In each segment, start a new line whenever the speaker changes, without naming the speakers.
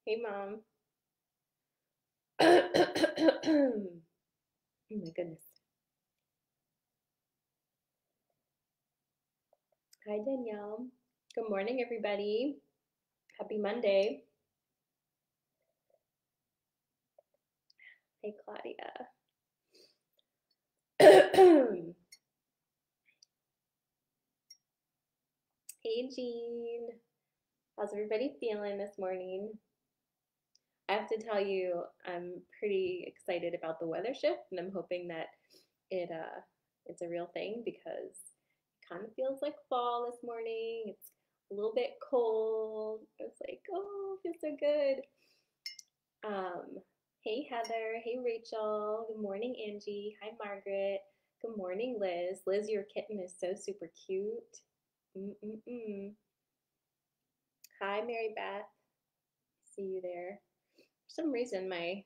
Hey, Mom. Oh my goodness. Hi, Danielle. Good morning, everybody. Happy Monday. Hey, Claudia. Hey, Jean. How's everybody feeling this morning? I have to tell you, I'm pretty excited about the weather shift, and I'm hoping that it's a real thing because it kind of feels like fall this morning. It's a little bit cold. I was like, oh, it feels so good. Um, hey Heather, hey Rachel, good morning Angie, hi Margaret, good morning Liz. Liz, your kitten is so super cute. Mm-mm-mm. Hi Mary Beth, see you there. For some reason, my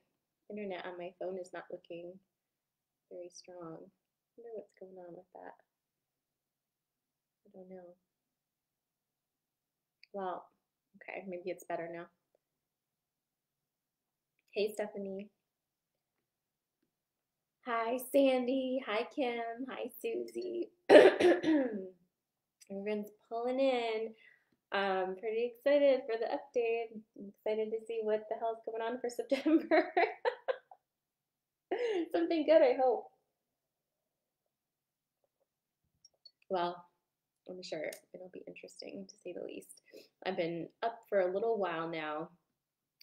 internet on my phone is not looking very strong. I wonder what's going on with that. I don't know. Well, okay, maybe it's better now. Hey Stephanie. Hi Sandy. Hi Kim. Hi Susie. Everyone's pulling in. I'm pretty excited for the update. I'm excited to see what the hell's going on for September. Something good, I hope. Well, I'm sure it'll be interesting to say the least. I've been up for a little while now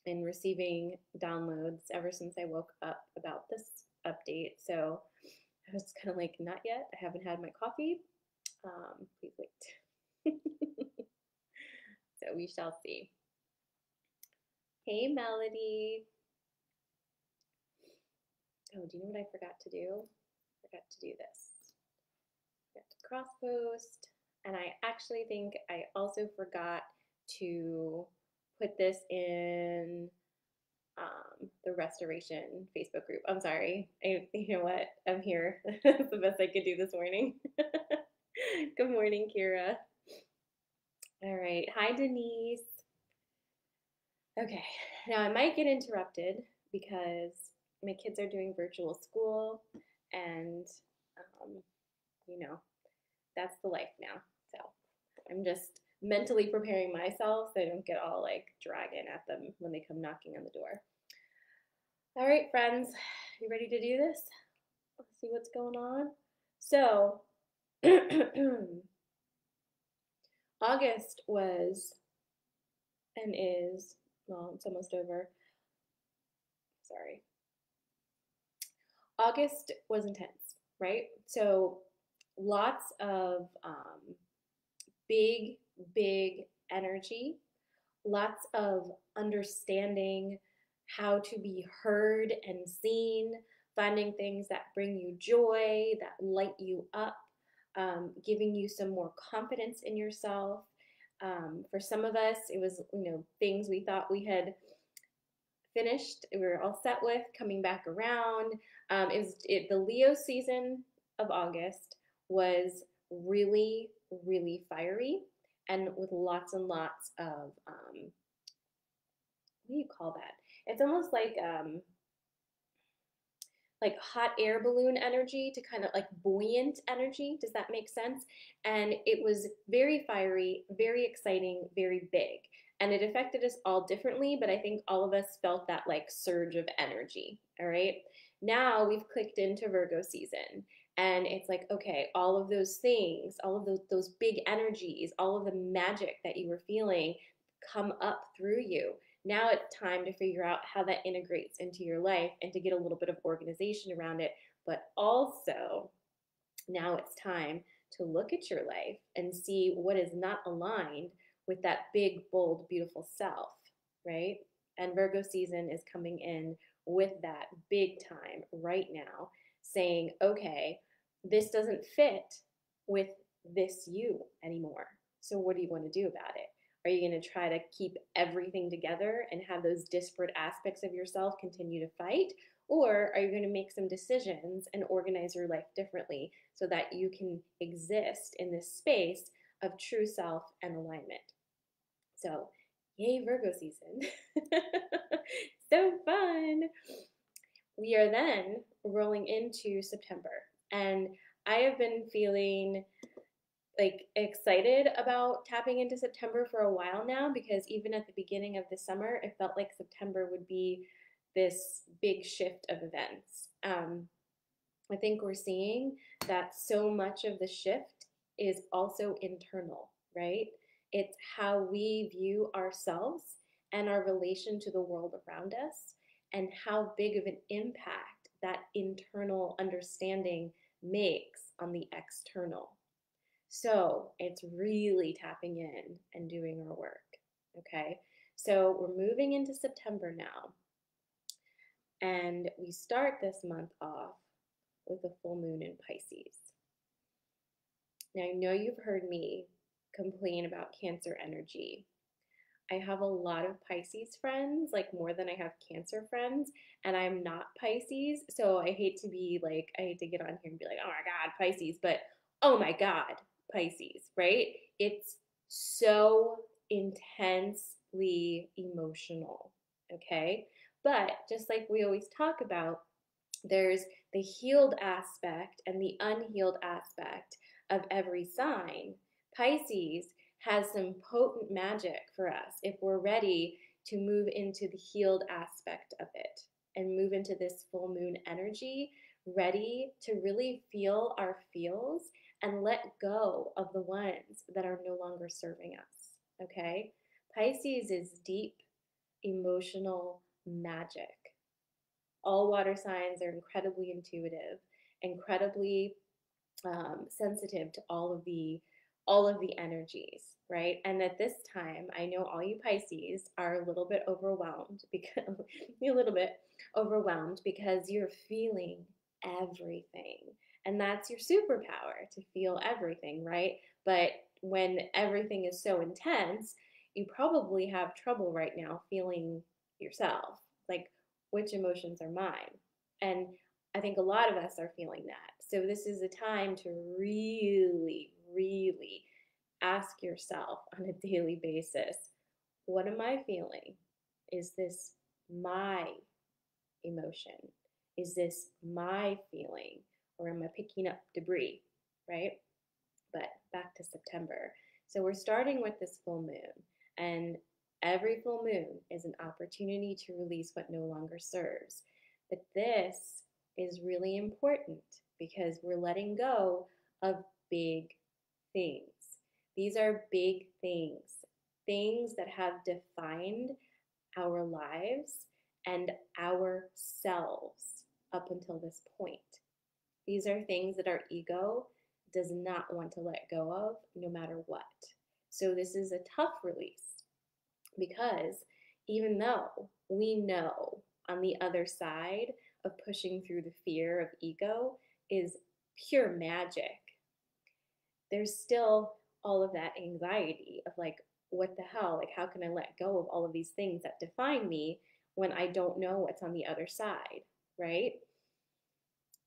and receiving downloads ever since I woke up about this update. So I was kind of like, not yet. I haven't had my coffee. Please wait. So we shall see. Hey, Melody. Oh, do you know what I forgot to do? I forgot to do this. I forgot to cross post. And I actually think I also forgot to put this in the restoration Facebook group. I'm sorry. You know what? I'm here. That's the best I could do this morning. Good morning, Kira. All right. Hi, Denise. Okay. Now I might get interrupted because my kids are doing virtual school and, um, you know, that's the life now. So I'm just mentally preparing myself so I don't get all like dragging at them when they come knocking on the door. All right, friends, you ready to do this? Let's see what's going on. So, August was and is, well, it's almost over. Sorry. August was intense, right? So, lots of big, big energy, lots of understanding how to be heard and seen, finding things that bring you joy, that light you up, giving you some more confidence in yourself. For some of us, it was, things we thought we had finished, we were all set with, coming back around. The Leo season of August was really, really fiery and with lots and lots of what do you call that? It's almost like hot air balloon energy to kind of like buoyant energy. Does that make sense? And it was very fiery, very exciting, very big. And it affected us all differently, but I think all of us felt that like surge of energy. All right. Now we've clicked into Virgo season. And it's like, okay, all of those things, all of those big energies, all of the magic that you were feeling come up through you. Now it's time to figure out how that integrates into your life and to get a little bit of organization around it. But also, now it's time to look at your life and see what is not aligned with that big, bold, beautiful self, right? And Virgo season is coming in with that big time right now, saying, okay, this doesn't fit with this you anymore. So, what do you want to do about it? Are you going to try to keep everything together and have those disparate aspects of yourself continue to fight? Or are you going to make some decisions and organize your life differently so that you can exist in this space of true self and alignment? So Yay, Virgo season. So fun. We are then rolling into September. And I have been feeling like excited about tapping into September for a while now because even at the beginning of the summer, it felt like September would be this big shift of events. I think we're seeing that so much of the shift is also internal, right? It's how we view ourselves and our relation to the world around us, and how big of an impact that internal understanding makes on the external. So it's really tapping in and doing our work. Okay. So we're moving into September now. And we start this month off with a full moon in Pisces. Now, I know you've heard me complain about Cancer energy. I have a lot of Pisces friends, like more than I have Cancer friends, and I'm not Pisces. So I hate to be like, I hate to get on here and be like, oh my God, Pisces, but oh my God, Pisces, right? It's so intensely emotional, okay? But just like we always talk about, there's the healed aspect and the unhealed aspect of every sign. Pisces has some potent magic for us if we're ready to move into the healed aspect of it and move into this full moon energy, ready to really feel our feels and let go of the ones that are no longer serving us. Okay? Pisces is deep emotional magic. All water signs are incredibly intuitive, incredibly sensitive to all of the energies, right? And at this time, I know all you Pisces are a little bit overwhelmed because you're a little bit overwhelmed because you're feeling everything. And that's your superpower, to feel everything, right? But when everything is so intense, you probably have trouble right now feeling yourself. Like, which emotions are mine? And I think a lot of us are feeling that. So this is a time to really, really ask yourself on a daily basis, what am I feeling? Is this my emotion? Is this my feeling? Or am I picking up debris, right? But back to September. So we're starting with this full moon, and every full moon is an opportunity to release what no longer serves. But this is really important because we're letting go of big things. These are big things, things that have defined our lives and ourselves up until this point. These are things that our ego does not want to let go of no matter what. So this is a tough release because even though we know on the other side of pushing through the fear of ego is pure magic, there's still all of that anxiety of like, what the hell? Like, how can I let go of all of these things that define me when I don't know what's on the other side, right?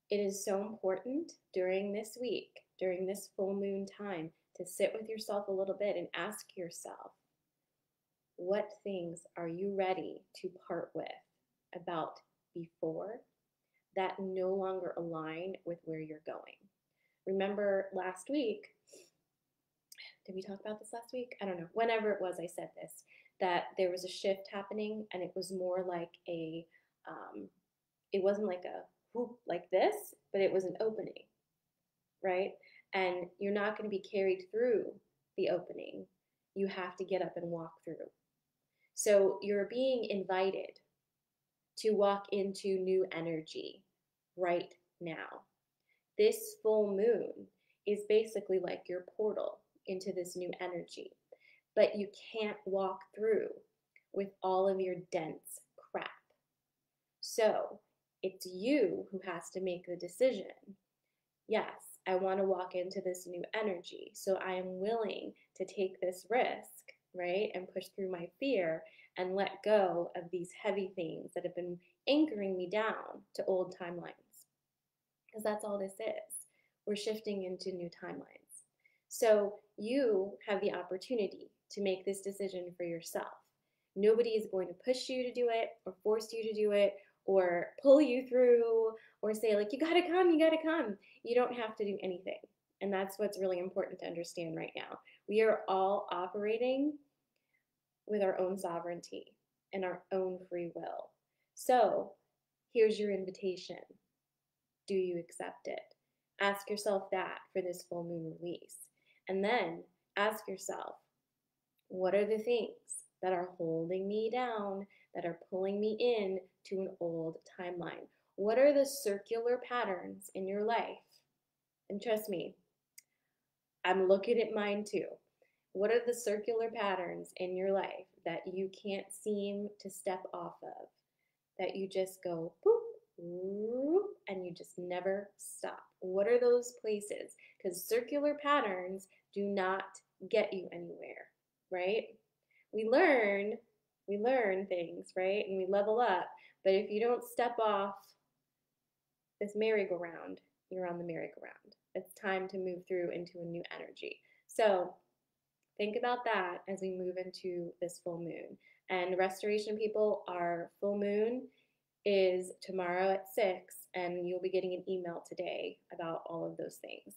It is so important during this week, during this full moon time, to sit with yourself a little bit and ask yourself, what things are you ready to part with about before that no longer align with where you're going? Remember last week, did we talk about this last week? I don't know. Whenever it was, I said this, that there was a shift happening and it was more like it wasn't like a whoop like this, but it was an opening, right? And you're not going to be carried through the opening. You have to get up and walk through. So you're being invited to walk into new energy right now. This full moon is basically like your portal into this new energy, but you can't walk through with all of your dense crap. So it's you who has to make the decision. Yes, I want to walk into this new energy, so I am willing to take this risk, right, and push through my fear and let go of these heavy things that have been anchoring me down to old timelines. Because that's all this is. We're shifting into new timelines. So you have the opportunity to make this decision for yourself. Nobody is going to push you to do it or force you to do it or pull you through or say, like, you gotta come, you gotta come. You don't have to do anything. And that's what's really important to understand right now. We are all operating with our own sovereignty and our own free will. So here's your invitation. Do you accept it? Ask yourself that for this full moon release. And then ask yourself, what are the things that are holding me down, that are pulling me in to an old timeline? What are the circular patterns in your life? And trust me, I'm looking at mine too. What are the circular patterns in your life that you can't seem to step off of? That you just go boop, boop, and you just never stop? What are those places? Because circular patterns do not get you anywhere, right? We learn things, right? And we level up. But if you don't step off this merry-go-round, you're on the merry-go-round. It's time to move through into a new energy. So think about that as we move into this full moon. And restoration people, our full moon is tomorrow at 6, and you'll be getting an email today about all of those things.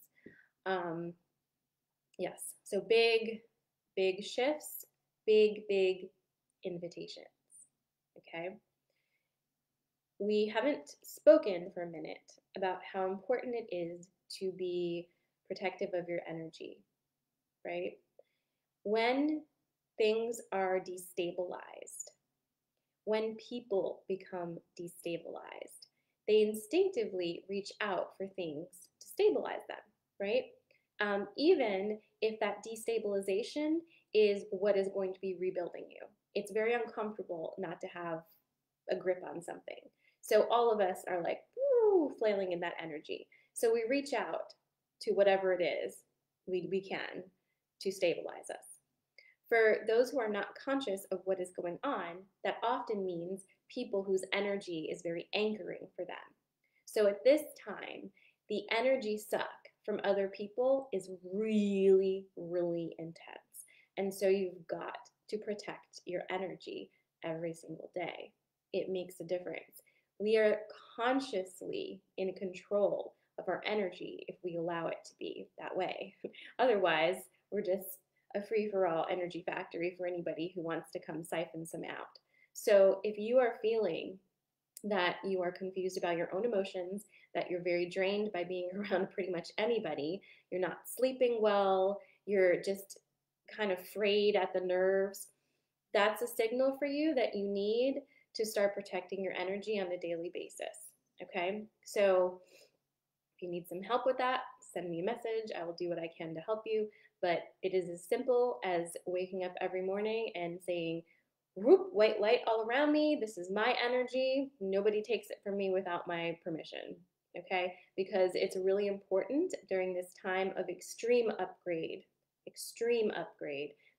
Yes, so big shifts, big invitations, okay? We haven't spoken for a minute about how important it is to be protective of your energy, right? When things are destabilized, when people become destabilized, they instinctively reach out for things to stabilize them, right? Even if that destabilization is what is going to be rebuilding you. It's very uncomfortable not to have a grip on something. So all of us are like, woo, flailing in that energy. So we reach out to whatever it is we can to stabilize us. For those who are not conscious of what is going on, that often means people whose energy is very anchoring for them. So at this time, the energy suck from other people is really intense. And so you've got to protect your energy every single day. It makes a difference. We are consciously in control of our energy if we allow it to be that way. Otherwise, we're just a free-for-all energy factory for anybody who wants to come siphon some out. So if you are feeling that you are confused about your own emotions, that you're very drained by being around pretty much anybody, you're not sleeping well, you're just kind of frayed at the nerves, that's a signal for you that you need to start protecting your energy on a daily basis, okay? So if you need some help with that, send me a message. I will do what I can to help you. But it is as simple as waking up every morning and saying, whoop, white light all around me. This is my energy. Nobody takes it from me without my permission, okay? Because it's really important during this time of extreme upgrade,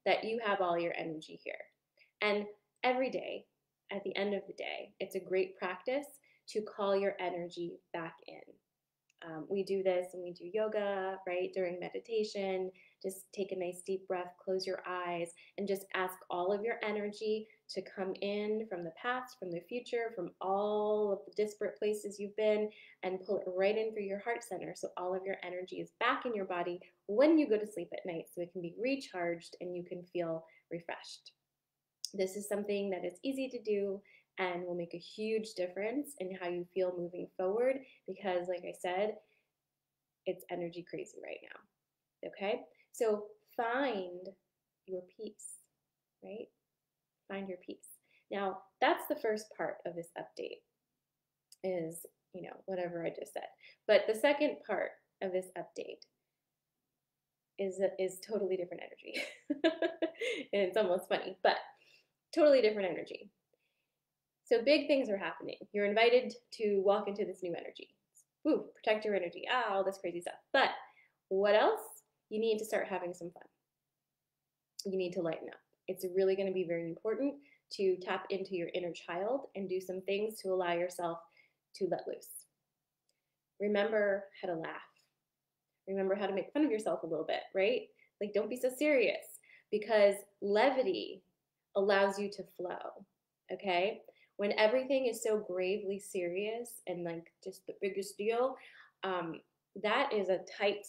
that you have all your energy here. And every day, at the end of the day, it's a great practice to call your energy back in. We do this when we do yoga, right? During meditation, just take a nice deep breath, close your eyes, and just ask all of your energy to come in from the past, from the future, from all of the disparate places you've been, and pull it right in through your heart center so all of your energy is back in your body when you go to sleep at night so it can be recharged and you can feel refreshed. This is something that is easy to do and will make a huge difference in how you feel moving forward because, like I said, it's energy crazy right now, okay? So find your peace, right? Find your peace. Now, that's the first part of this update is, whatever I just said. But the second part of this update is totally different energy. And it's almost funny, but totally different energy. So big things are happening. You're invited to walk into this new energy. Woo, protect your energy. All this crazy stuff. But what else? You need to start having some fun. You need to lighten up. It's really going to be very important to tap into your inner child and do some things to allow yourself to let loose. Remember how to laugh. Remember how to make fun of yourself a little bit, right? Like, don't be so serious because levity allows you to flow, okay? When everything is so gravely serious and like just the biggest deal, um, that is a tight,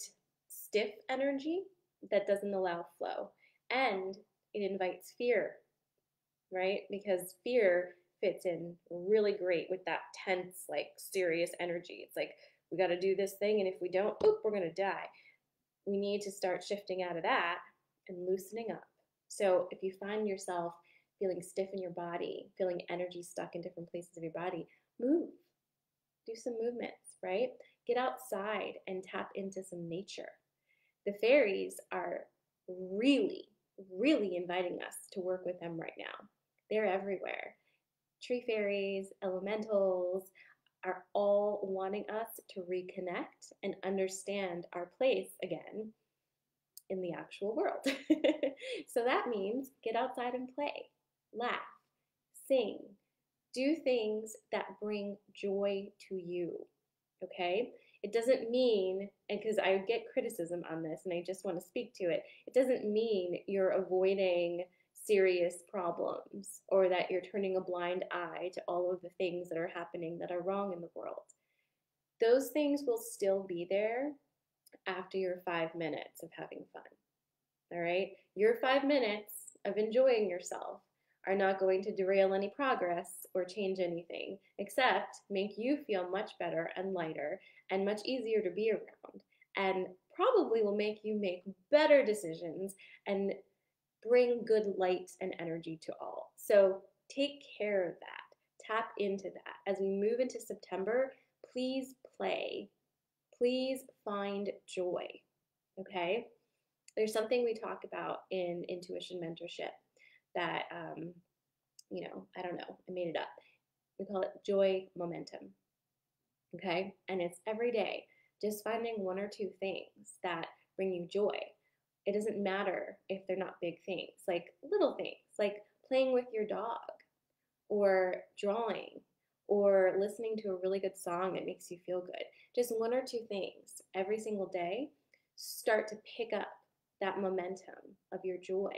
stiff energy that doesn't allow flow. And it invites fear, right? Because fear fits in really great with that tense, like serious energy. It's like, we got to do this thing, and if we don't, oop, we're going to die. We need to start shifting out of that and loosening up. So if you find yourself feeling stiff in your body, feeling energy stuck in different places of your body, move, do some movements, right? Get outside and tap into some nature. The fairies are really, really inviting us to work with them right now. They're everywhere. Tree fairies, elementals are all wanting us to reconnect and understand our place again in the actual world. So that means get outside and play, laugh, sing, do things that bring joy to you. Okay? It doesn't mean, and because I get criticism on this and I just want to speak to it, it doesn't mean you're avoiding serious problems or that you're turning a blind eye to all of the things that are happening that are wrong in the world. Those things will still be there after your 5 minutes of having fun. All right? Your 5 minutes of enjoying yourself are not going to derail any progress or change anything, except make you feel much better and lighter and much easier to be around, and probably will make you make better decisions and bring good light and energy to all. So take care of that. Tap into that. As we move into September, please play. Please find joy. Okay? There's something we talk about in intuition mentorship that, I don't know, I made it up. We call it joy momentum. Okay? And it's every day, just finding one or two things that bring you joy. It doesn't matter if they're not big things, like little things, like playing with your dog or drawing or listening to a really good song that makes you feel good. Just one or two things every single day start to pick up that momentum of your joy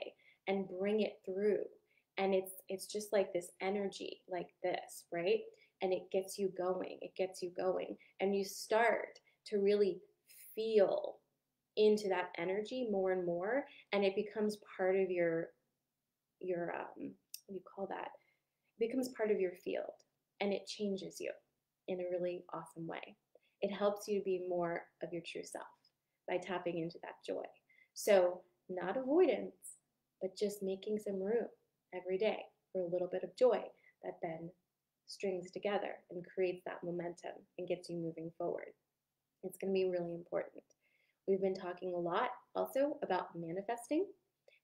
and bring it through. And it's just like this energy like this, right? And it gets you going. It gets you going. And you start to really feel into that energy more and more, and it becomes part of your what do you call that? It becomes part of your field, and it changes you in a really awesome way. It helps you to be more of your true self by tapping into that joy. So, not avoidance, but just making some room every day for a little bit of joy that then strings together and creates that momentum and gets you moving forward. It's going to be really important. We've been talking a lot also about manifesting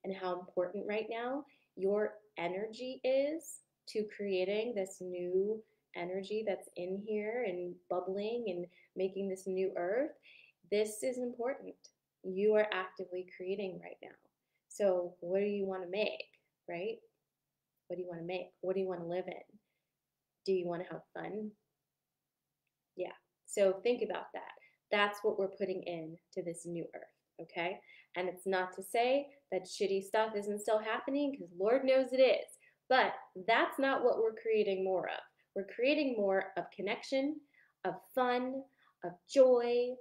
and how important right now your energy is to creating this new energy that's in here and bubbling and making this new earth. This is important. You are actively creating right now. So, what do you want to make, right? What do you want to make? What do you want to live in? Do you want to have fun? Yeah. So, think about that. That's what we're putting in to this new earth, okay? And it's not to say that shitty stuff isn't still happening, because Lord knows it is. But that's not what we're creating more of. We're creating more of connection, of fun, of joy,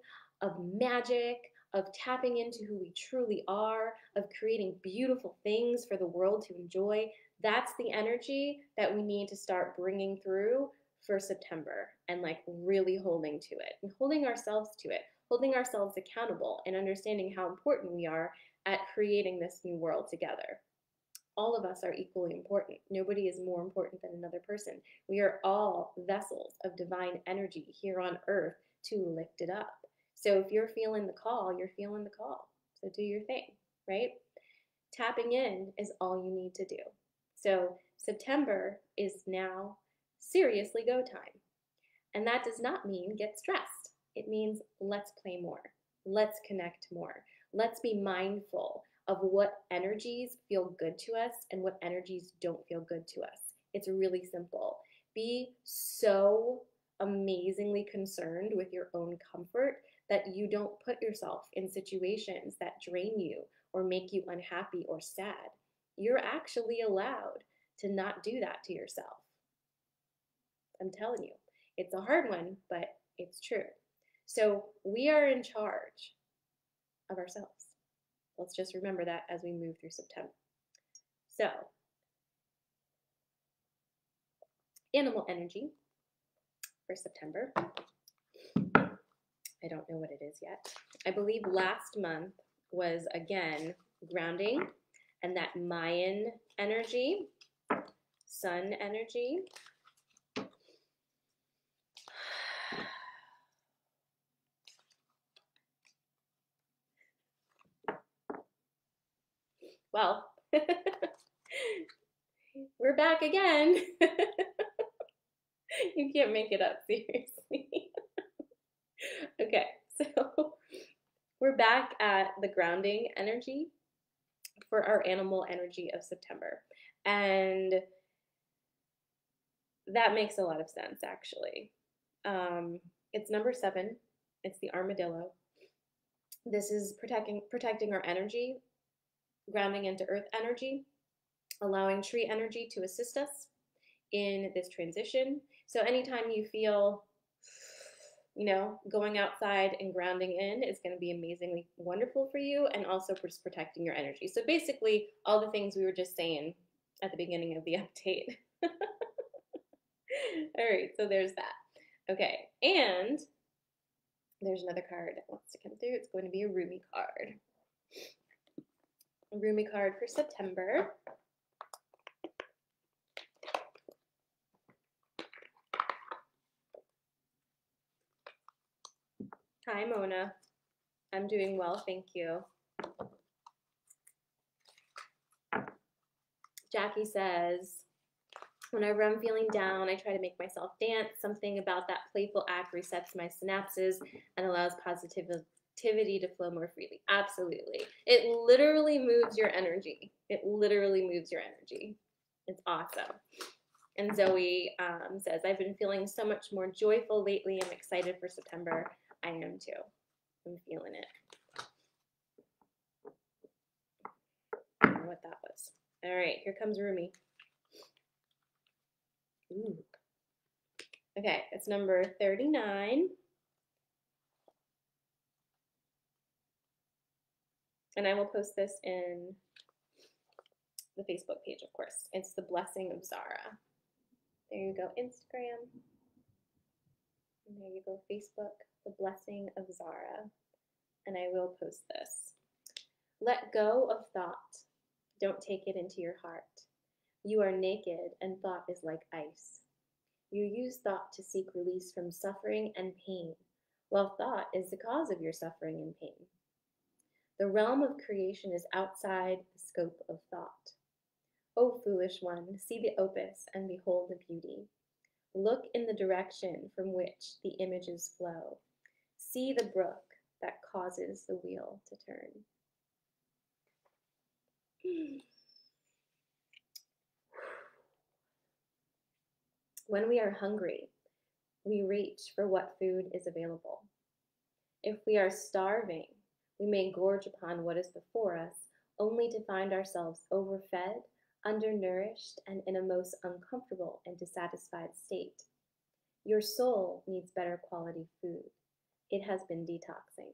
of magic, of tapping into who we truly are, of creating beautiful things for the world to enjoy. That's the energy that we need to start bringing through for September, and like really holding to it and holding ourselves to it, holding ourselves accountable, and understanding how important we are at creating this new world together. All of us are equally important. Nobody is more important than another person. We are all vessels of divine energy here on earth to lift it up. So if you're feeling the call, you're feeling the call. So do your thing, right? Tapping in is all you need to do. So September is now seriously go time. And that does not mean get stressed. It means let's play more. Let's connect more. Let's be mindful of what energies feel good to us and what energies don't feel good to us. It's really simple. Be so amazingly concerned with your own comfort that you don't put yourself in situations that drain you or make you unhappy or sad. You're actually allowed to not do that to yourself. I'm telling you, it's a hard one, but it's true. So we are in charge of ourselves. Let's just remember that as we move through September. So, animal energy for September. I don't know what it is yet. I believe last month was, again, grounding and that Mayan energy, sun energy. Well, we're back again. You can't make it up, seriously. Okay, so we're back at the grounding energy for our animal energy of September. And that makes a lot of sense, actually. It's number 7. It's the armadillo. This is protecting our energy, grounding into earth energy, allowing tree energy to assist us in this transition. So anytime you feel, going outside and grounding in is going to be amazingly wonderful for you, and also just protecting your energy. So basically, all the things we were just saying at the beginning of the update. All right, so there's that. Okay, and there's another card that wants to come through. It's going to be a Rumi card. A Rumi card for September. Hi, Mona. I'm doing well, thank you. Jackie says, whenever I'm feeling down, I try to make myself dance. Something about that playful act resets my synapses and allows positivity to flow more freely. Absolutely. It literally moves your energy. It literally moves your energy. It's awesome. And Zoe says, I've been feeling so much more joyful lately. I'm excited for September. I am too. I'm feeling it. I don't know what that was. All right, here comes Rumi. Ooh. Okay, it's number 39. And I will post this in the Facebook page, of course. It's the blessing of Zahra. There you go, Instagram. And there you go, Facebook, the blessing of Zahra. And I will post this. Let go of thought. Don't take it into your heart. You are naked, and thought is like ice. You use thought to seek release from suffering and pain, while thought is the cause of your suffering and pain. The realm of creation is outside the scope of thought. O foolish one, see the opus and behold the beauty. Look in the direction from which the images flow. See the brook that causes the wheel to turn. When we are hungry, we reach for what food is available. If we are starving, we may gorge upon what is before us, only to find ourselves overfed, undernourished, and in a most uncomfortable and dissatisfied state. Your soul needs better quality food. It has been detoxing.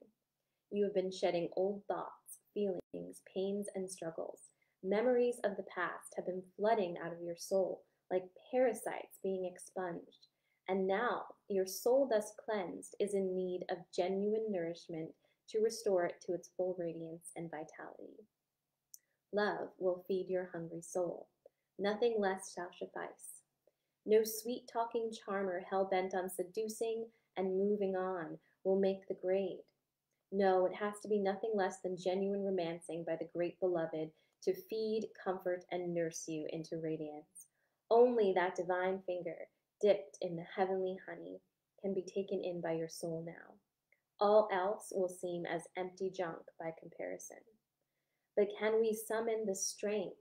You have been shedding old thoughts, feelings, pains, and struggles. Memories of the past have been flooding out of your soul like parasites being expunged. And now, your soul thus cleansed is in need of genuine nourishment to restore it to its full radiance and vitality. Love will feed your hungry soul. Nothing less shall suffice. No sweet-talking charmer hell-bent on seducing and moving on will make the grade. No, it has to be nothing less than genuine romancing by the great beloved to feed, comfort, and nurse you into radiance. Only that divine finger, dipped in the heavenly honey, can be taken in by your soul now. All else will seem as empty junk by comparison. But can we summon the strength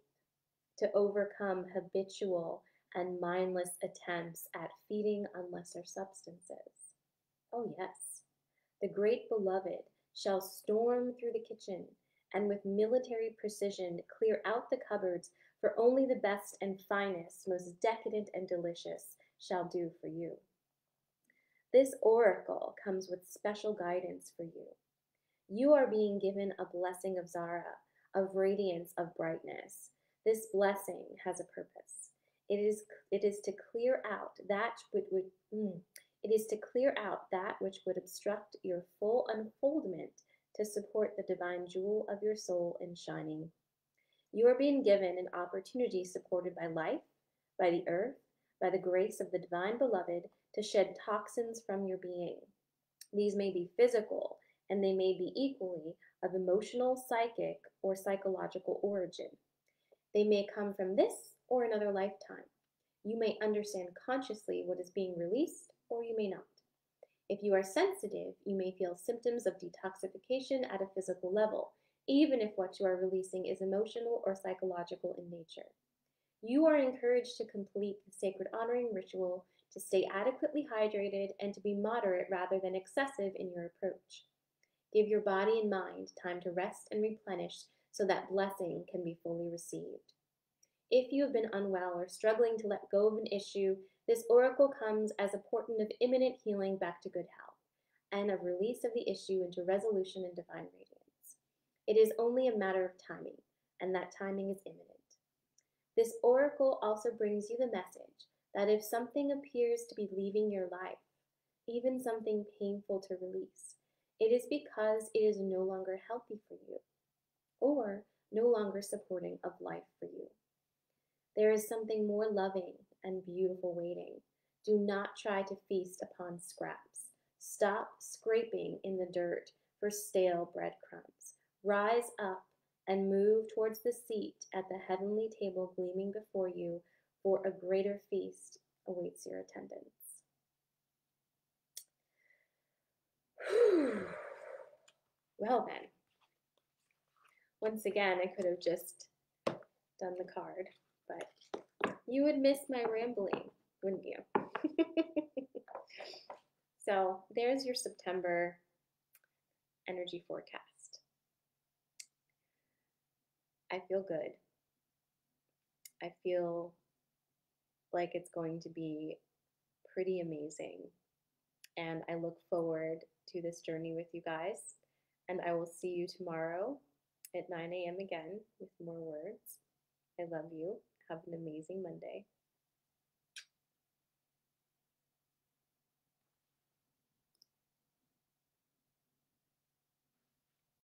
to overcome habitual and mindless attempts at feeding on lesser substances? Oh yes, the great beloved shall storm through the kitchen and with military precision clear out the cupboards, for only the best and finest, most decadent and delicious, shall do for you. This oracle comes with special guidance for you. You are being given a blessing of Zahra, of radiance, of brightness. This blessing has a purpose. It is to clear out that which would it is to clear out that which would obstruct your full unfoldment to support the divine jewel of your soul in shining. You are being given an opportunity supported by life, by the earth, by the grace of the divine beloved to shed toxins from your being. These may be physical, and they may be equally of emotional, psychic, or psychological origin. They may come from this or another lifetime. You may understand consciously what is being released, or you may not. If you are sensitive, you may feel symptoms of detoxification at a physical level, even if what you are releasing is emotional or psychological in nature. You are encouraged to complete the sacred honoring ritual, to stay adequately hydrated, and to be moderate rather than excessive in your approach. Give your body and mind time to rest and replenish so that blessing can be fully received. If you have been unwell or struggling to let go of an issue, this oracle comes as a portent of imminent healing back to good health and of release of the issue into resolution and divine radiance. It is only a matter of timing, and that timing is imminent. This oracle also brings you the message that if something appears to be leaving your life, even something painful to release, it is because it is no longer healthy for you or no longer supporting of life for you. There is something more loving and beautiful waiting. Do not try to feast upon scraps. Stop scraping in the dirt for stale breadcrumbs. Rise up and move towards the seat at the heavenly table gleaming before you, for a greater feast awaits your attendance. Well then, once again, I could have just done the card, but you would miss my rambling, wouldn't you? So there's your September energy forecast. I feel good. I feel like it's going to be pretty amazing. And I look forward to this journey with you guys. And I will see you tomorrow at 9 a.m. again with more words. I love you. Have an amazing Monday.